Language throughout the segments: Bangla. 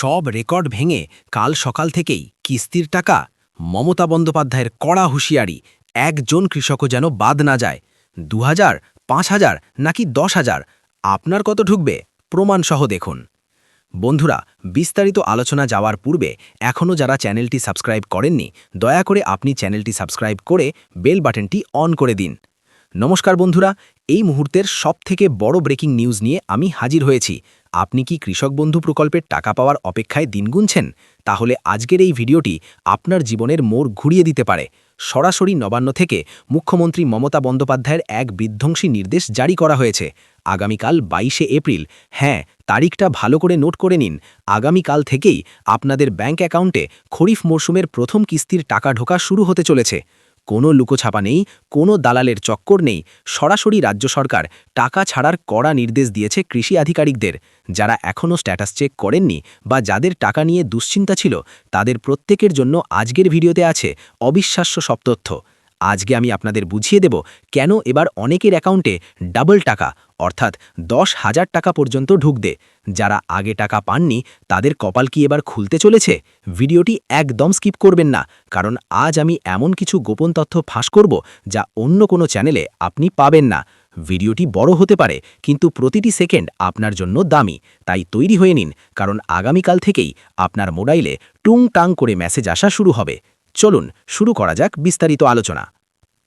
সব রেকর্ড ভেঙে কাল সকাল থেকেই কিস্তির টাকা। মমতা বন্দ্যোপাধ্যায়ের কড়া হুঁশিয়ারি, একজন কৃষকও যেন বাদ না যায়। ২,০০০, ৫,০০০ নাকি ১০,০০০, আপনার কত ঢুকবে প্রমাণসহ দেখুন। বন্ধুরা, বিস্তারিত আলোচনা যাওয়ার পূর্বে এখনও যারা চ্যানেলটি সাবস্ক্রাইব করেননি, দয়া করে আপনি চ্যানেলটি সাবস্ক্রাইব করে বেল বাটনটি অন করে দিন। নমস্কার বন্ধুরা, এই মুহূর্তের সবথেকে বড় ব্রেকিং নিউজ নিয়ে আমি হাজির হয়েছি। আপনি কি কৃষক বন্ধু প্রকল্পের টাকা পাওয়ার অপেক্ষায় দিন গুনছেন? তাহলে আজকের এই ভিডিওটি আপনার জীবনের মোড় ঘুরিয়ে দিতে পারে। সরাসরি নবান্ন থেকে মুখ্যমন্ত্রী মমতা বন্দ্যোপাধ্যায়ের এক বিধ্বংসী নির্দেশ জারি করা হয়েছে। আগামীকাল ২২শে এপ্রিল, হ্যাঁ, তারিখটা ভালো করে নোট করে নিন। আগামীকাল থেকেই আপনাদের ব্যাংক অ্যাকাউন্টে খরিফ মরশুমের প্রথম কিস্তির টাকা ঢোকা শুরু হতে চলেছে। কোনো লুকোছাপা নেই, কোনো দালালের চক্কর নেই। সরাসরি রাজ্য সরকার টাকা ছাড়ার কড়া নির্দেশ দিয়েছে কৃষি আধিকারিকদের। যারা এখনও স্ট্যাটাস চেক করেননি বা যাদের টাকা নিয়ে দুশ্চিন্তা ছিল, তাদের প্রত্যেকের জন্য আজকের ভিডিওতে আছে অবিশ্বাস্য সব তথ্য। আজকে আমি আপনাদের বুঝিয়ে দেব কেন এবার অনেকের অ্যাকাউন্টে ডাবল টাকা অর্থাৎ ১০,০০০ টাকা পর্যন্ত ঢুকবে। যারা আগে টাকা পাননি তাদের কপাল কি এবার খুলতে চলেছে? ভিডিওটি একদম স্কিপ করবেন না, কারণ আজ আমি এমন কিছু গোপন তথ্য ফাঁস করব যা অন্য কোনো চ্যানেলে আপনি পাবেন না। ভিডিওটি বড় হতে পারে, কিন্তু প্রতিটি সেকেন্ড আপনার জন্য দামি। তাই তৈরি হয়ে নিন, কারণ আগামীকাল থেকেই আপনার মোবাইলে টুং টাং করে মেসেজ আসা শুরু হবে। চলুন শুরু করা যাক বিস্তারিত আলোচনা।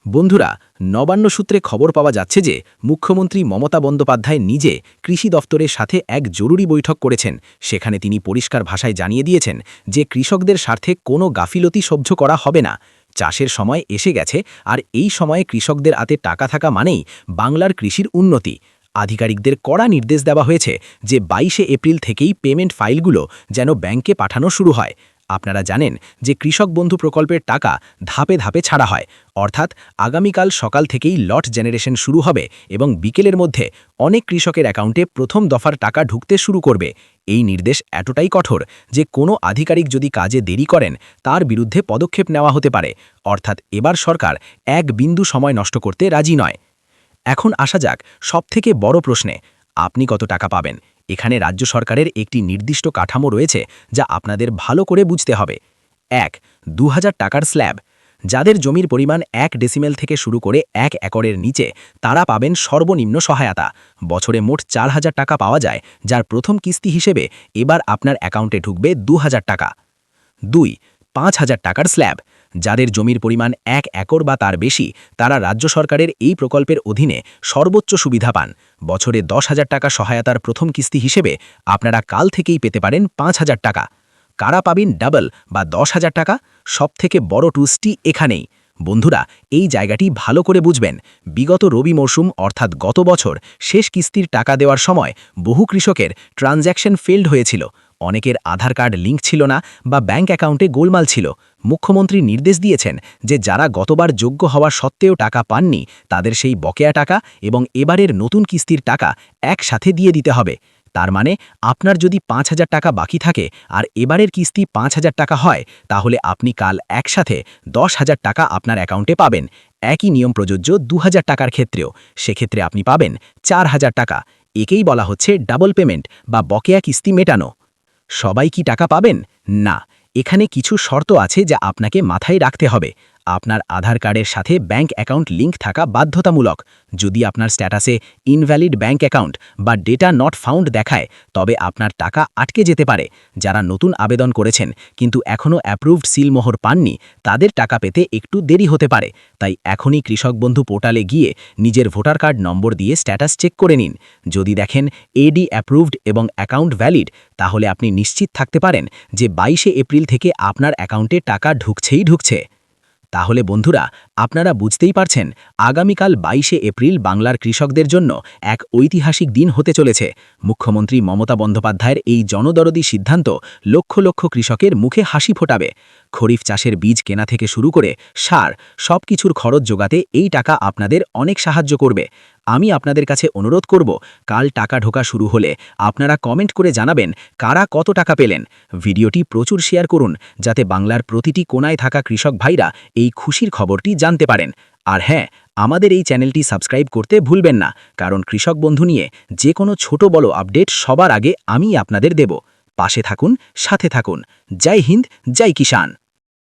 বন্ধুরা, নবান্ন সূত্রে খবর পাওয়া যাচ্ছে যে মুখ্যমন্ত্রী মমতা বন্দ্যোপাধ্যায় নিজে কৃষি দফতরের সাথে এক জরুরি বৈঠক করেছেন। সেখানে তিনি পরিষ্কার ভাষায় জানিয়ে দিয়েছেন যে কৃষকদের স্বার্থে কোনো গাফিলতি সহ্য করা হবে না। চাষের সময় এসে গেছে, আর এই সময়ে কৃষকদের হাতে টাকা থাকা মানেই বাংলার কৃষির উন্নতি। আধিকারিকদের কড়া নির্দেশ দেওয়া হয়েছে যে ২২শে এপ্রিল থেকেই পেমেন্ট ফাইলগুলো যেন ব্যাংকে পাঠানো শুরু হয়। আপনারা জানেন যে কৃষক বন্ধু প্রকল্পের টাকা ধাপে ধাপে ছাড়া হয়, অর্থাৎ আগামীকাল সকাল থেকেই লট জেনারেশন শুরু হবে এবং বিকেলের মধ্যে অনেক কৃষকের অ্যাকাউন্টে প্রথম দফার টাকা ঢুকতে শুরু করবে। এই নির্দেশ এতটাই কঠোর যে কোনো আধিকারিক যদি কাজে দেরি করেন তার বিরুদ্ধে পদক্ষেপ নেওয়া হতে পারে। অর্থাৎ এবার সরকার এক বিন্দু সময় নষ্ট করতে রাজি নয়। এখন আসা যাক সবথেকে বড় প্রশ্নে, আপনি কত টাকা পাবেন? এখানে রাজ্য সরকারের একটি নির্দিষ্ট কাঠামো রয়েছে যা আপনাদের ভালো করে বুঝতে হবে। ১. ২,০০০ টাকার স্ল্যাব। যাদের জমির পরিমাণ ১ ডেসিমেল থেকে শুরু করে ১ একরের নিচে, তারা পাবেন সর্বনিম্ন সহায়তা। বছরে মোট ৪,০০০ টাকা পাওয়া যায়, যার প্রথম কিস্তি হিসেবে এবার আপনার অ্যাকাউন্টে ঢুকবে ২,০০০ টাকা। ২. ৫,০০০ টাকার স্ল্যাব। যাদের জমির পরিমাণ ১ একর বা তার বেশি, তারা রাজ্য সরকারের এই প্রকল্পের অধীনে সর্বোচ্চ সুবিধা পান। বছরে ১০,০০০ টাকা সহায়তার প্রথম কিস্তি হিসেবে আপনারা কাল থেকেই পেতে পারেন ৫,০০০ টাকা। কারা পাবেন ডাবল বা ১০,০০০ টাকা? সবথেকে বড় টুইস্টটি এখানেই। বন্ধুরা, এই জায়গাটি ভালো করে বুঝবেন। বিগত রবি মরশুম অর্থাৎ গত বছর শেষ কিস্তির টাকা দেওয়ার সময় বহু কৃষকের ট্রানজ্যাকশন ফেল্ড হয়েছিল। অনেকের আধার কার্ড লিঙ্ক ছিল না বা ব্যাংক অ্যাকাউন্টে গোলমাল ছিল। মুখ্যমন্ত্রী নির্দেশ দিয়েছেন যে যারা গতবার যোগ্য হওয়া সত্ত্বেও টাকা পাননি, তাদের সেই বকেয়া টাকা এবং এবারের নতুন কিস্তির টাকা একসাথে দিয়ে দিতে হবে। তার মানে আপনার যদি ৫,০০০ টাকা বাকি থাকে আর এবারের কিস্তি ৫,০০০ টাকা হয়, তাহলে আপনি কাল একসাথে ১০,০০০ টাকা আপনার অ্যাকাউন্টে পাবেন। একই নিয়ম প্রযোজ্য ২,০০০ টাকার ক্ষেত্রেও। সেক্ষেত্রে আপনি পাবেন ৪,০০০ টাকা। একেই বলা হচ্ছে ডাবল পেমেন্ট বা বকেয়া কিস্তি মেটানো। সবাই কি টাকা পাবেন? না, এখানে কিছু শর্ত আছে যা আপনাকে মাথায় রাখতে হবে। আপনার আধার কার্ডের সাথে ব্যাংক অ্যাকাউন্ট লিঙ্ক থাকা বাধ্যতামূলক। যদি আপনার স্ট্যাটাসে ইনভ্যালিড ব্যাংক অ্যাকাউন্ট বা ডেটা নট ফাউন্ড দেখায়, তবে আপনার টাকা আটকে যেতে পারে। যারা নতুন আবেদন করেছেন কিন্তু এখনও অ্যাপ্রুভড সিলমোহর পাননি, তাদের টাকা পেতে একটু দেরি হতে পারে। তাই এখনই কৃষক বন্ধু পোর্টালে গিয়ে নিজের ভোটার কার্ড নম্বর দিয়ে স্ট্যাটাস চেক করে নিন। যদি দেখেন এডি অ্যাপ্রুভড এবং অ্যাকাউন্ট ভ্যালিড, তাহলে আপনি নিশ্চিত থাকতে পারেন যে ২২শে এপ্রিল থেকে আপনার অ্যাকাউন্টে টাকা ঢুকছে। তাহলে বন্ধুরা, আপনারা বুঝতেই পারছেন, আগামীকাল ২২শে এপ্রিল বাংলার কৃষকদের জন্য এক ঐতিহাসিক দিন হতে চলেছে। মুখ্যমন্ত্রী মমতা বন্দ্যোপাধ্যায়ের এই জনদরদী সিদ্ধান্ত লক্ষ লক্ষ কৃষকের মুখে হাসি ফোটাবে। খরিফ চাষের বীজ কেনা থেকে শুরু করে সার, সবকিছুর খরচ জোগাতে এই টাকা আপনাদের অনেক সাহায্য করবে। আমি আপনাদের কাছে অনুরোধ করব, কাল টাকা ঢোকা শুরু হলে আপনারা কমেন্ট করে জানাবেন কারা কত টাকা পেলেন। ভিডিওটি প্রচুর শেয়ার করুন, যাতে বাংলার প্রতিটি কোণায় থাকা কৃষক ভাইরা এই খুশির খবরটি জানতে পারেন। আর হ্যাঁ, আমাদের এই চ্যানেলটি সাবস্ক্রাইব করতে ভুলবেন না, কারণ কৃষক বন্ধু নিয়ে যে কোনো ছোট বড় আপডেট সবার আগে আমি আপনাদের দেব। পাশে থাকুন, সাথে থাকুন। জয় হিন্দ, জয় কিষাণ।